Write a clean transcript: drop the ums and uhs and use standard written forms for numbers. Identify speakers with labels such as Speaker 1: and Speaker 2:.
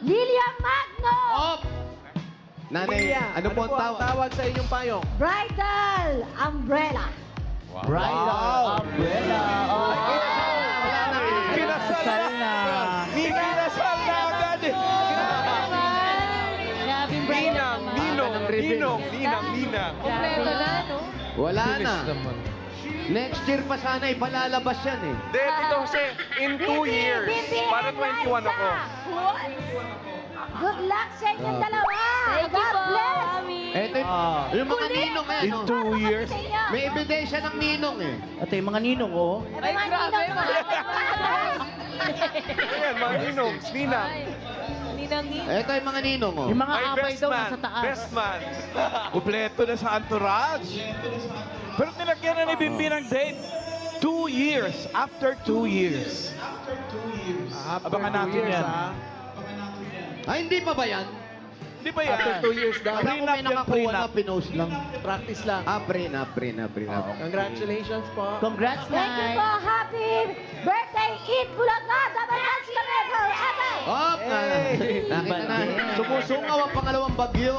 Speaker 1: Lilia Magno!
Speaker 2: Op! Nanay,
Speaker 3: Lilia,
Speaker 2: ano po ang tawag?
Speaker 3: tawag sa inyong payong?
Speaker 1: Bridal Umbrella.
Speaker 4: Bridal umbrella. Oh,
Speaker 2: Wala na.
Speaker 4: kinasal na.
Speaker 3: Kinasal na agad eh.
Speaker 1: Grabing bridal naman.
Speaker 3: Ninang.
Speaker 1: Kompleto na, no?
Speaker 2: Wala na. Next year pa sana ipalalabas yan eh.
Speaker 3: Dito kasi, in 2 years, para 21 ako.
Speaker 1: What? Good luck sa inyong dalawa.
Speaker 5: Thank you
Speaker 1: God
Speaker 5: po,
Speaker 1: bless.
Speaker 5: Mami.
Speaker 2: Eto yung mga ninong eh.
Speaker 4: In
Speaker 2: no?
Speaker 4: 2 years.
Speaker 2: May ebidensya ng ninong eh.
Speaker 4: At yung mga ninong, oh.
Speaker 1: Ay, grabe.
Speaker 3: Ayan, mga ninong, ninang.
Speaker 5: Ninang-ninang.
Speaker 2: Eto yung mga ninong oh.
Speaker 4: Yung mga
Speaker 3: Ay,
Speaker 4: abay
Speaker 3: best
Speaker 4: daw
Speaker 3: man.
Speaker 4: nasa taas.
Speaker 3: Best man.
Speaker 6: Kompleto na sa entourage. Pero nilagyan na ni Bimbi ng date. 2 years. After 2 years. Abangan natin yan.
Speaker 2: Ay, hindi pa ba yan?
Speaker 6: Hindi ba yan?
Speaker 3: After 2 years daw.
Speaker 2: Akala ko may nakakuha na pinost lang.
Speaker 3: Practice lang.
Speaker 2: Prenup.
Speaker 3: Congratulations po.
Speaker 4: Congrats,
Speaker 1: Thank you
Speaker 4: Nay.
Speaker 1: po. Happy birthday, Eat Bulaga. Dabanas kami forever.
Speaker 2: Op!
Speaker 3: Hey!
Speaker 2: Nakita na. Sumusungaw ang pangalawang bagyo.